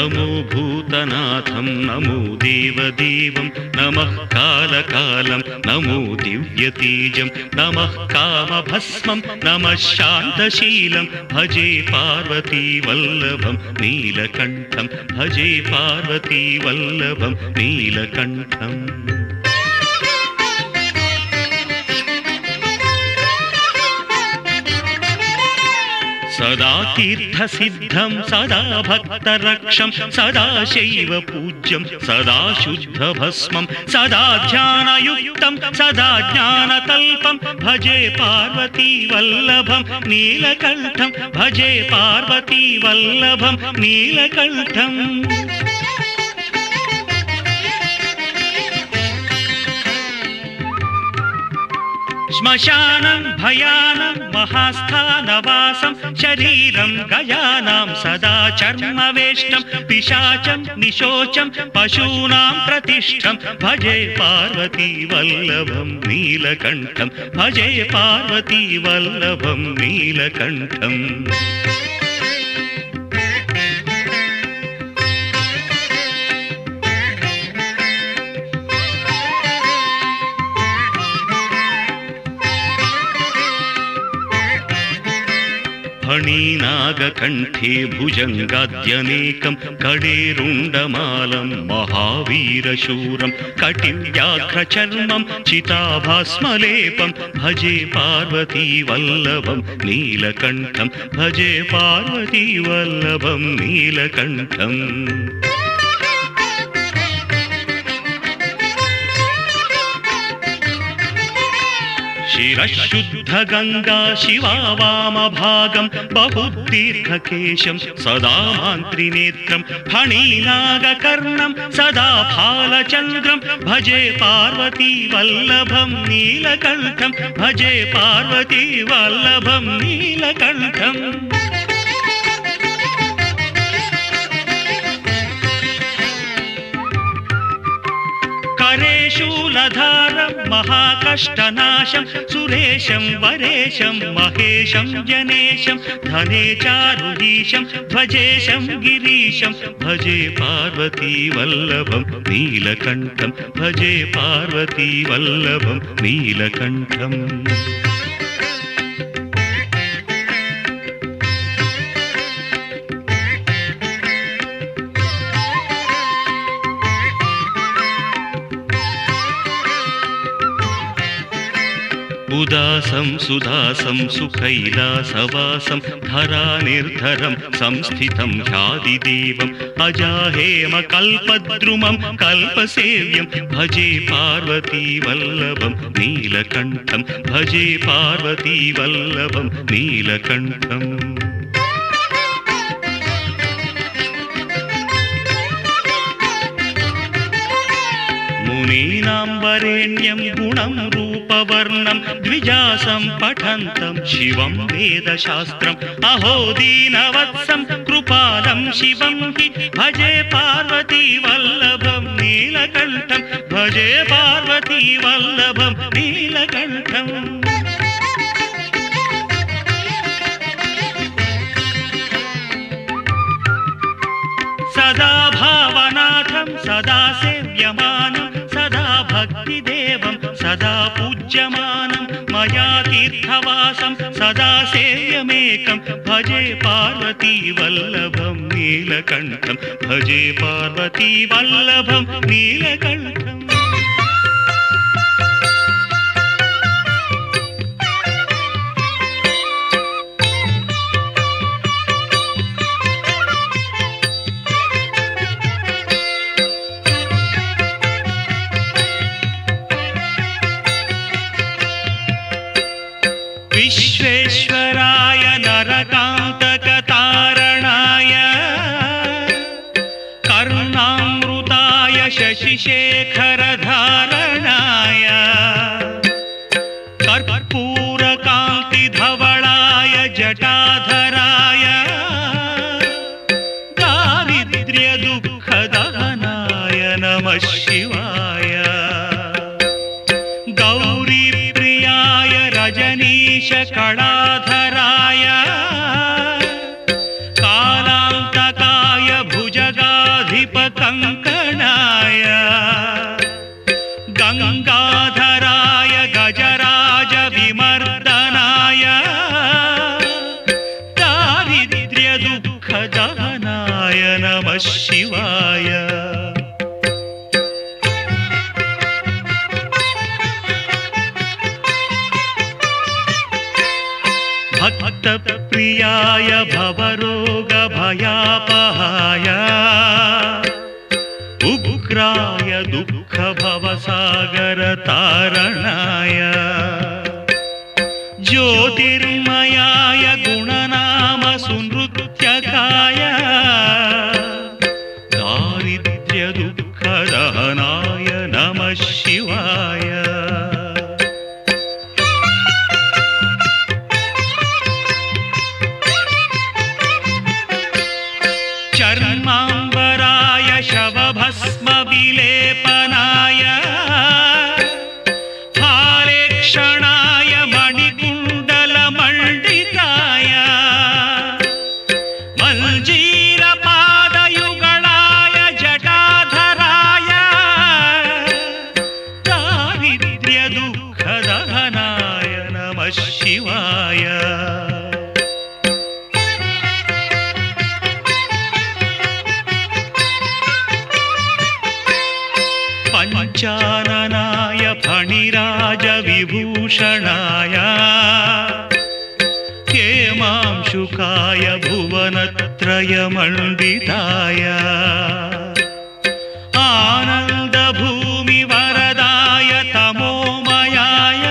नमो भूतनाथं नमो देवदेवं नमः कालकालं नमो दिव्यतेजं नमः कामभस्मं नमः शान्तशीलं भजे पार्वतीवल्लभं नीलकण्ठं भजे पार्वतीवल्लभं नीलकण्ठम् सदा तीर्थसिद्धं सदा भक्तरक्षं सदा शैव पूज्यं सदा शुद्धभस्मं सदा ध्यानयुक्तं सदा ज्ञानतल्पं भजे पार्वतीवल्लभं नीलकण्ठं भजे पार्वतीवल्लभं नीलकण्ठम् श्मशानं भयानं महास्थानवासं शरीरं गयानां सदा चर्मवेष्टं पिशाचं निशोचं पशूनां प्रतिष्ठं भजे पार्वतीवल्लभं नीलकण्ठं भजे पार्वतीवल्लभं नीलकण्ठम् फणीनागकण्ठे भुजङ्गाद्यनेकं कडेरुण्डमालं महावीरशूरं कटिव्याघ्रचर्मं चिताभास्मलेपं भजे पार्वतीवल्लभं नीलकण्ठं भजे पार्वतीवल्लभं नीलकण्ठम् शिरशुद्धगङ्गा शिवा वामभागं बहुदीर्घकेशं सदा मान्त्रिनेत्रं फणीनागकर्णं सदा फालचन्द्रं भजे पार्वतीवल्लभं नीलकण्ठं भजे पार्वतीवल्लभं नीलकण्ठम् शूलधारं महाकष्टनाशं सुरेशं वरेशं महेशं जनेशं धने चारुधीशं ध्वजेशं गिरीशं भजे पार्वतीवल्लभं नीलकण्ठं भजे पार्वतीवल्लभं नीलकण्ठम् उदासं सुदासं सुकैलासवासं धरानिर्धरं संस्थितं ह्यादिदेवम् अजाहेमकल्पद्रुमं कल्पसेव्यं भजे पार्वतीवल्लभं नीलकण्ठं भजे पार्वतीवल्लभं नीलकण्ठम् मुनीनां वरेण्यं गुणं रूपवर्णं द्विजासं पठन्तं शिवं वेदशास्त्रम् अहो दीनवत्सं कृपालं शिवं हि भजे पार्वतीवल्लभं नीलकण्ठं भजे पार्वतीवल्लभं नीलकण्ठम् सदा भावनाथं सदा सेव्यमानं सदा भक्तिदेवं सदा पूज्यमानं मया तीर्थवासं सदा सेव्यमेकं भजे पार्वतीवल्लभं नीलकण्ठं भजे पार्वतीवल्लभं नीलकण्ठम् विश्वेश्वराय नरकान्तकतारणाय कर्णामृताय शशिशेखरधारणाय कर्पूरकान्तिधवलाय जटाधराय दारिद्र्यदुःखदहनाय नमः शिवाय गौरीप्रियाय रजनीशकलाधराय कालान्तकाय भुजगा నమః శివాయ. భక్తప్రియాయ భవరోగభయాపహాయ ఉగ్రాయ దుఃఖభవసాగరతారణాయ జ్యోతిర్మయాయ గుణనామ సునృత్యకాయ దారిద్ర్యదుఃఖదహనాయ నమః శివాయ. చర్మాంబరాయ శవభస్మ విలేపనాయ హారేక్షణాయ మణికుండల మండితాయ మల్జీర పాదయుగళాయ జటాధరాయ దారిద్ర్య దుఃఖదహనాయ నమః శివాయ. పంచాననాయ ఫణిరాజ విభూషణాయ హేమాంశుకాయ భువనత్రయమండితాయ ఆనందభూమి వరదాయ తమోమయాయ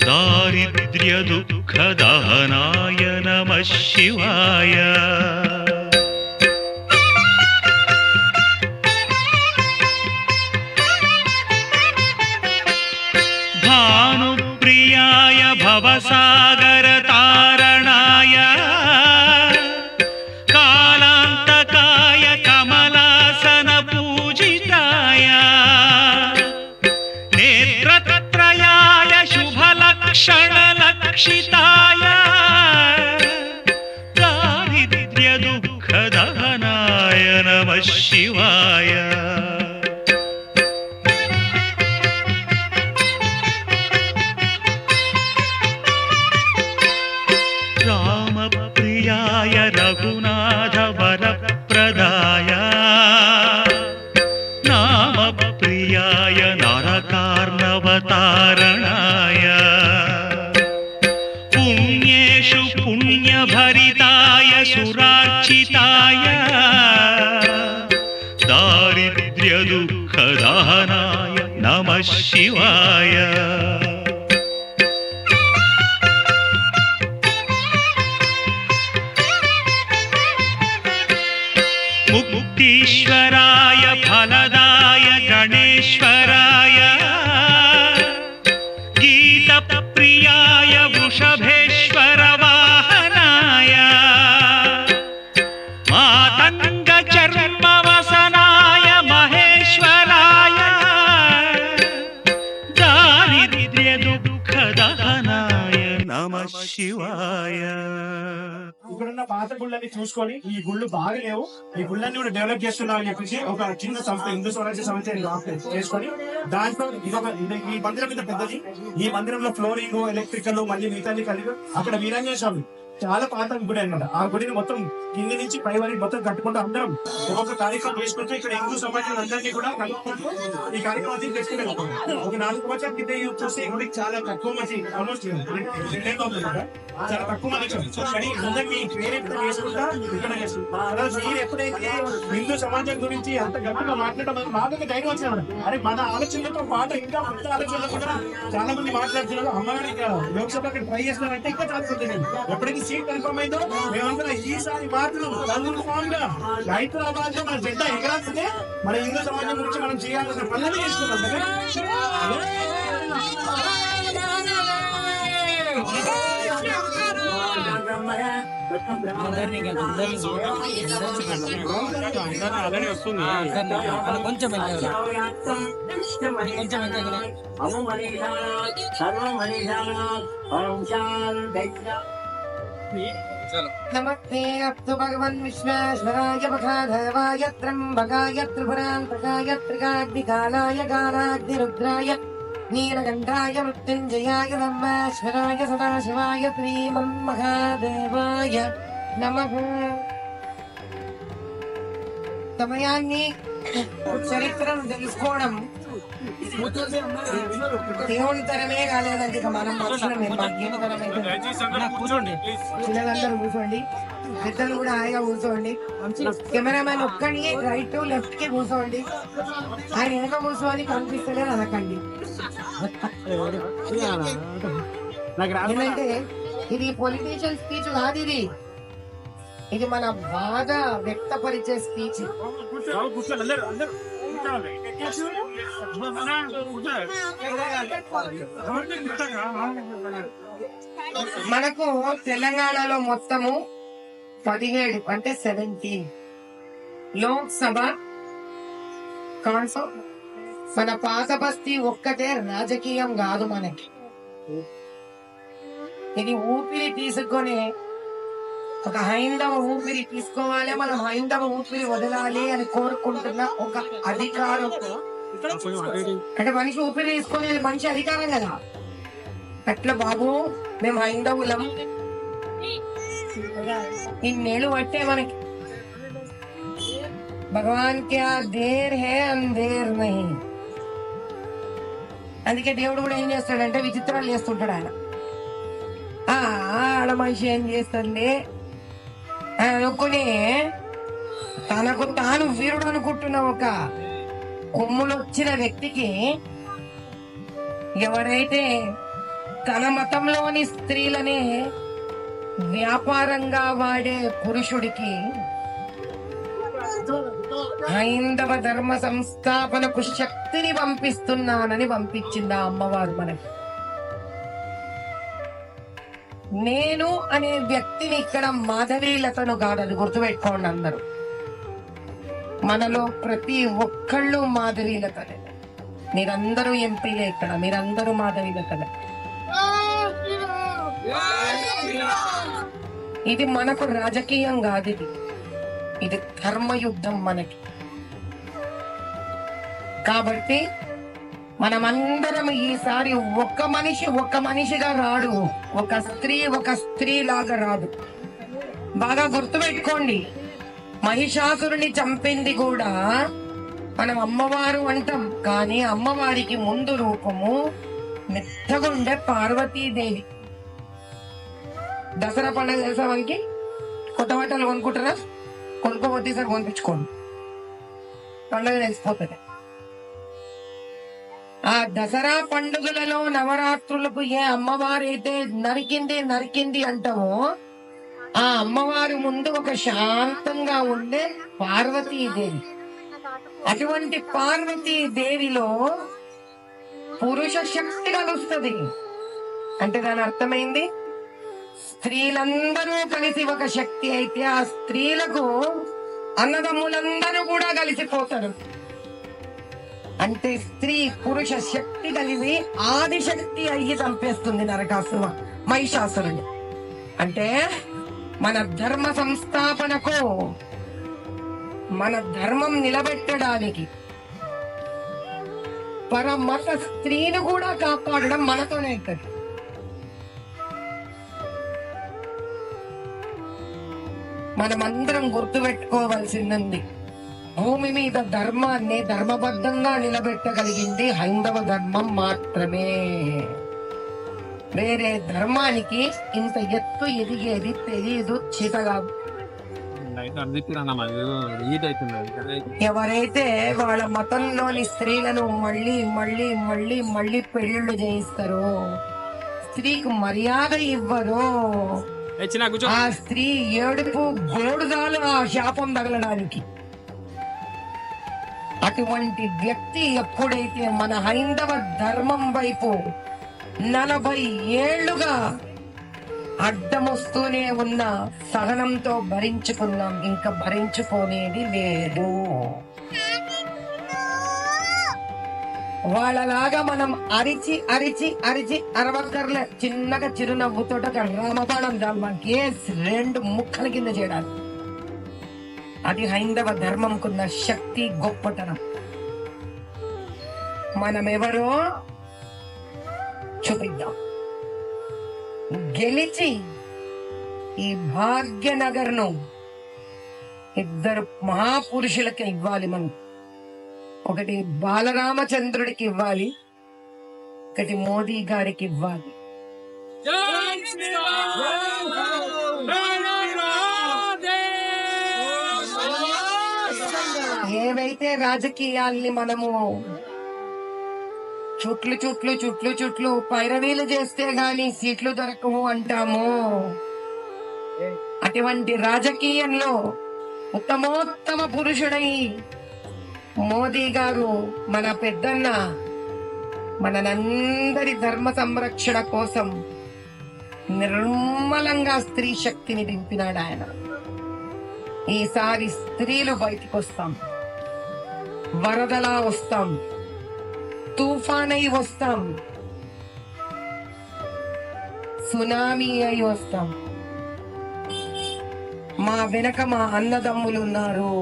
దారిద్ర్య దుఃఖదహనాయ నమః శివాయ. భానుప్రియాయ భవసాగరతారణాయ కాలాంతకాయ కమలాసన పూజితాయ నేత్రత్రయాయ శుభలక్షణలక్షితాయ దారిద్ర్య దుఃఖదహనాయ నమః శివాయ. రామప్రియాయ రఘునాథ వరప్రదాయ నామప్రియాయ నరకార్ణవతారణాయ పుణ్యేషు పుణ్యభరితాయ సురార్చితాయ దారిద్ర్య దుఃఖదహనాయ నమః శివాయ. ముక్తీశ్వరాయ ఫలదాయ గణేశ్వరాయ గీతప్రియాయ వృషభేశ్వర వాహనాయ మాతంగ చర్మవసనాయ మహేశ్వరాయ దారిద్ర్య దుఃఖదహనాయ నమః శివాయ. ఇక్కడున్న పాత గుళ్ళని చూసుకొని ఈ గుళ్ళు బాగలేవు, ఈ గుళ్ళని కూడా డెవలప్ చేస్తున్నామని చెప్పేసి ఒక చిన్న సంస్థ హిందూ స్వరాజ్య సంస్థ చేసుకొని దాంట్లో ఈ మందిరం మీద పెద్దది, ఈ మందిరంలో ఫ్లోరింగ్ ఎలక్ట్రికల్ మళ్ళీ మిగతాన్ని కలిగి అక్కడ వీరంజనేయ స్వామి చాలా పాత గుడి అన్నమాట. ఆ గుడిని మొత్తం కింది నుంచి పై వరకు మొత్తం కట్టుకుంటూ అందరం ఒక్కొక్క కార్యక్రమం చేసుకుంటూ ఇక్కడ హిందూ సమాజం అందరినీ కూడా కలుపుకుంటూ ఈ కార్యక్రమాన్ని చేసుకుంటాం. ఒక 4 సంవత్సరాల కింద చూస్తే ఈ గుడికి చాలా తక్కువ మంది, ఆల్మోస్ట్ 2 చాలా తక్కువ మంది కానీ అందరికీ ప్రేరేపితం చేసుకుంటా ఇక్కడ చేస్తున్నాం. మీరు ఎప్పుడైతే హిందూ సమాజం గురించి అంత గట్టిగా మాట్లాడడం మాకు ధైర్యం వచ్చిన అరే మన ఆలోచనలతో పాటు ఇంకా కొత్త ఆలోచనలు కూడా చాలా మంది మాట్లాడుతున్నారు. అమ్మగారు ఇక్కడ లోక్సభ ట్రై చేస్తున్నారంటే ఇంకా చాలా ఎప్పుడైతే సీట్ కన్ఫర్మ్ అయిందో మేమంతా ఈసారి మాత్రం కన్ఫర్మ్ గా హైదరాబాద్ లో మన జెండా ఎగరాల్సిందే. మన హిందూ సమాజం గురించి మనం చేయాల్సిన పనులు చేసుకున్నాం కదా. नमस्ते अस्तु भगवन् विश्वेश्वराय मखादेवाय त्र्यम्बकाय त्रिपुरान्तकाय त्रिकाग्निकालाय कालाग्निरुद्राय नीलकण्ठाय मृत्युञ्जयाय ब्रह्मेश्वराय सदाशिवाय श्रीमन्महादेवाय नमः। సమయాన్ని చరిత్రను తెలుసుకోవడం దేవుని తరమే కాలేదండి, ఇక మనం మనుషులమే. మాకేం తరం అయితే కూర్చోండి పిల్లలందరూ కూర్చోండి, పెద్దలు కూడా హాయిగా కూర్చోండి. కెమెరామెన్ ఒక్కడికి రైట్ లెఫ్ట్ కి కూర్చోండి. ఆయన వెనక కూర్చోని కనిపిస్తలేదు అనకండి. ఎందుకంటే ఇది పొలిటీషియన్ స్పీచ్ కాదు, ఇది మన బాధ వ్యక్తపరిచే స్పీచ్. కూర్చోండి అందరూ అందరూ మనకు తెలంగాణలో మొత్తము 17 అంటే 17 లోక్సభ కాన్సో. మన పాత బస్తీ ఒక్కటే రాజకీయం కాదు మనకి, ఇది ఊపిరి తీసుకొని ఒక హైందవ ఊపిరి తీసుకోవాలి, మనం హైందవ ఊపిరి వదలాలి అని కోరుకుంటున్న ఒక అధికారం. అంటే మనిషి ఊపిరి తీసుకునేది మంచి అధికారం కదా. అట్లా బాబు మేము హైందవులం, ఇన్నేళ్ళు పట్టే మనకి. భగవాన్ క్యా దేర్ హే అందేర్ నహీ. అందుకే దేవుడు కూడా ఏం చేస్తాడంటే విచిత్రాలు చేస్తుంటాడు ఆయన. ఆడ మనిషి ఏం చేస్తుంది అనుకుని తనకు తాను వీరుడు అనుకుంటున్న ఒక కొమ్ములొచ్చిన వ్యక్తికి, ఎవరైతే తన మతంలోని స్త్రీలనే వ్యాపారంగా వాడే పురుషుడికి హైందవ ధర్మ సంస్థాపనకు శక్తిని పంపిస్తున్నానని పంపించింది ఆ అమ్మవారు మనకి. నేను అనే వ్యక్తిని ఇక్కడ మాధవీలతను కాదు, అది గుర్తుపెట్టుకోండి అందరూ. మనలో ప్రతి ఒక్కళ్ళు మాధవీలతనే. మీరందరూ ఎంపీలే ఇక్కడ, మీరందరూ మాధవీలతనే. ఇది మనకు రాజకీయం కాదు, ఇది ధర్మయుద్ధం మనకి. కాబట్టి మనమందరం ఈసారి ఒక మనిషిగా రాడు, ఒక స్త్రీ లాగా రాదు. బాగా గుర్తుపెట్టుకోండి, మహిషాసురుని చంపింది కూడా మనం అమ్మవారు అంటాం, కానీ అమ్మవారికి ముందు రూపము మెత్తగుండే పార్వతీదేవి. దసరా పండుగ తెలుసా మనకి? కొత్త బట్టలు కొనుక్కుంటారా? కొనుక్కోపోతే సార్ కొనిపించుకోండి, పండుగ తెలిసిపోతుంది. ఆ దసరా పండుగలలో నవరాత్రులకు ఏ అమ్మవారైతే నరికింది అంటామో, ఆ అమ్మవారి ముందు ఒక శాంతంగా ఉండే పార్వతీదేవి. అటువంటి పార్వతీదేవిలో పురుష శక్తి కలుస్తుంది. అంటే దాని అర్థమైంది, స్త్రీలందరూ కలిసి ఒక శక్తి అయితే ఆ స్త్రీలకు అన్నదమ్ములందరూ కూడా కలిసిపోతారు. అంటే స్త్రీ పురుష శక్తి కలిసి ఆదిశక్తి అయ్యి చంపేస్తుంది మహిషాసురుని. అంటే మన ధర్మ సంస్థాపనకు, మన ధర్మం నిలబెట్టడానికి, పరమత స్త్రీని కూడా కాపాడడం మనతోనే అవుతుంది. మనమందరం గుర్తుపెట్టుకోవాల్సింది, భూమి మీద ధర్మాన్ని ధర్మబద్ధంగా నిలబెట్టగలిగింది హైందవ ధర్మం మాత్రమే. వేరే ధర్మానికి ఇంత ఎత్తు ఎదిగేది తెలియదు, చితగా. ఎవరైతే వాళ్ళ మతంలోని స్త్రీలను మళ్ళీ మళ్ళీ మళ్ళీ మళ్ళీ పెళ్లిళ్ళు చేయిస్తారో, స్త్రీకి మర్యాద ఇవ్వరో, ఆ స్త్రీ ఏడుపు గోడుగాలు ఆ శాపం తగలడానికి. అటువంటి వ్యక్తి ఎప్పుడైతే మన హైందవ ధర్మం వైపు 40 ఏళ్లుగా అడ్డమొస్తూనే ఉన్న సహనంతో భరించుకున్నాం, ఇంకా భరించుకోనేది లేదు. వాళ్ళలాగా మనం అరిచి అరిచి అరిచి అరవక్కర్లే, చిన్నగా చిరునవ్వుతోట రామబాణం మనకి 2 ముక్కల కింద చేయడానికి. అది హైందవ ధర్మంకున్న శక్తి, గొప్పతనం. మనమెవరో చూపిద్దాం. గెలిచి ఈ భాగ్యనగర్ ను ఇద్దరు మహాపురుషులకి ఇవ్వాలి మనం. ఒకటి బాలరామచంద్రుడికి ఇవ్వాలి, ఒకటి మోదీ గారికి ఇవ్వాలి. ఏవైతే రాజకీయాల్ని మనము చుట్లు పైరవీలు చేస్తే గాని సీట్లు దొరకవు అంటాము, అటువంటి రాజకీయంలో ఉత్తమోత్తమ పురుషుడై మోదీ గారు మన పెద్దన్న మనందరి ధర్మ సంరక్షణ కోసం నిర్మలంగా స్త్రీ శక్తిని దింపినాడు ఆయన. ఈసారి స్త్రీలు బయటికి వస్తాం, వరదలా వస్తాం, తుఫానై వస్తాం, సునామీ అయి వస్తాం. మా వెనక మా అన్నదమ్ములు ఉన్నారు.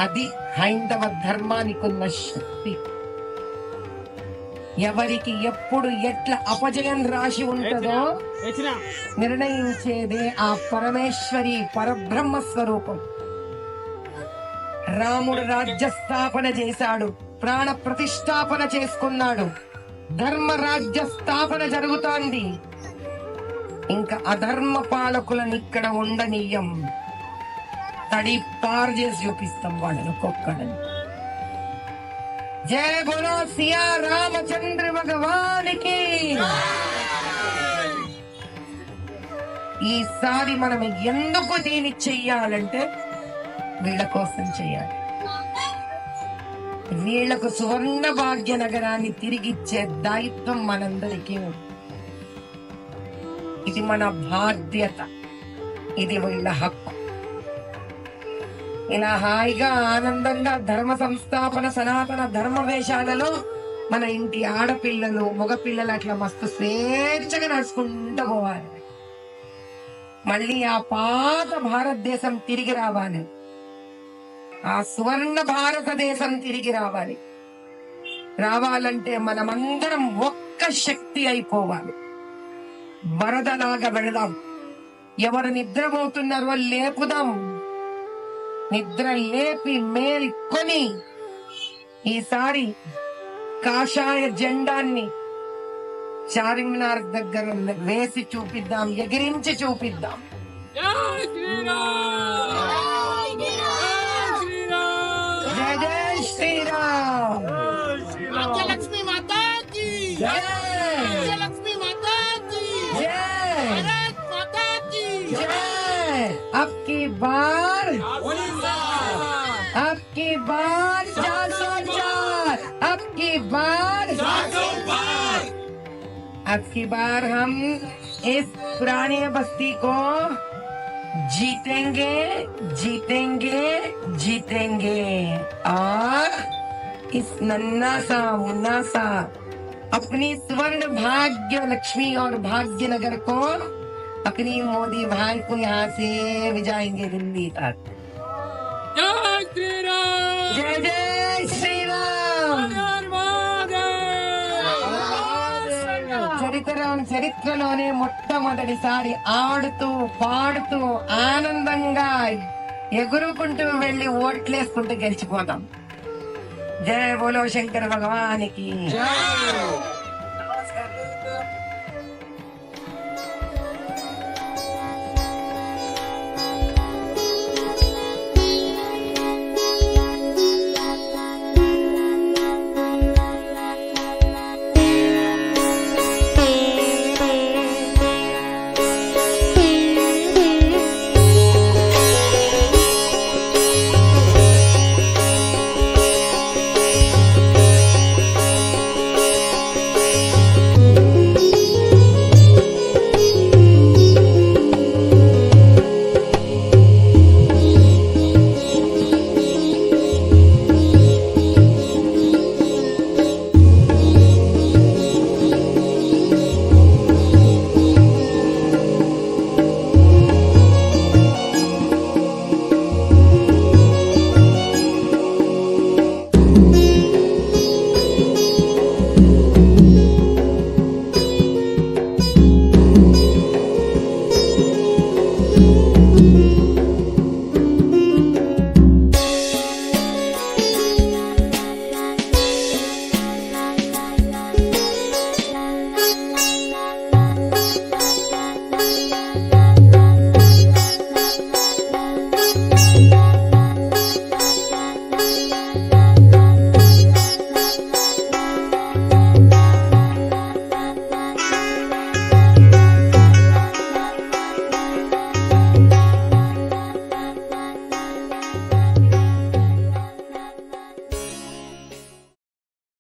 అది హైందవ ధర్మానికి ఉన్న శక్తి. ఎవరికి ఎప్పుడు ఎట్లా అపజయం రాసి ఉంటుందో నిర్ణయించేదే ఆ పరమేశ్వరి పరబ్రహ్మ స్వరూపం. రాముడు రాజ్య స్థాపన చేశాడు, ప్రాణ ప్రతిష్టాపన చేసుకున్నాడు, ధర్మ రాజ్య స్థాపన జరుగుతోంది. ఇంకా అధర్మ పాలకులను ఇక్కడ ఉండనీయం, తడి పారు చేసి చూపిస్తాం వాళ్ళని ఒక్కొక్కడని. జయ బోలో సియా రామచంద్ర భగవానికి. ఈసారి మనం ఎందుకు దీన్ని చెయ్యాలంటే వీళ్ళ కోసం చెయ్యాలి. వీళ్లకు సువర్ణ భాగ్య నగరాన్ని తిరిగిచ్చే దాయిత్వం మనందరికీ ఉంది. ఇది మన బాధ్యత, ఇది వీళ్ళ హక్కు. ఇలా హాయిగా ఆనందంగా ధర్మ సంస్థాపన సనాతన ధర్మ వేషాలలో మన ఇంటి ఆడపిల్లలు మగపిల్లలు అట్లా మస్తు స్వేచ్ఛగా నడుచుకుంటూ పోవాలి. మళ్ళీ ఆ పాత భారతదేశం తిరిగి రావాలి, ఆ సువర్ణ భారతదేశం తిరిగి రావాలి. రావాలంటే మనమందరం ఒక్క శక్తి అయిపోవాలి. వరదలాగా వెళదాం. ఎవరు నిద్రపోతున్నారో లేపుదాం. నిద్ర లేపి మేల్కొని ఈసారి కాషాయ జెండాన్ని చార్మినార్ దగ్గర వేసి చూపిద్దాం, ఎగిరించి చూపిద్దాం. జయ జయ శ్రీరామ్. లక్ష్మీ మాతా की జయ लक्ष्मी माता की जय भारत माता की जय. अब की बार 404, अब की बार हम इस पुरानी बस्ती को जीतेंगे और इस नन्ना सा मुन्ना सा अपनी स्वर्ण भाग्य लक्ष्मी और भाग्य नगर को अपनी मोदी भाई को यहाँ से ले जाएंगे दिल्ली तक. जय श्री राम जय जय श्री राम. చరిత్రలోనే మొట్టమొదటిసారి ఆడుతూ పాడుతూ ఆనందంగా ఎగురుకుంటూ వెళ్లి ఓట్లేసుకుంటూ గెలిచిపోతాం. జయ బోలో శంకర భగవానికి.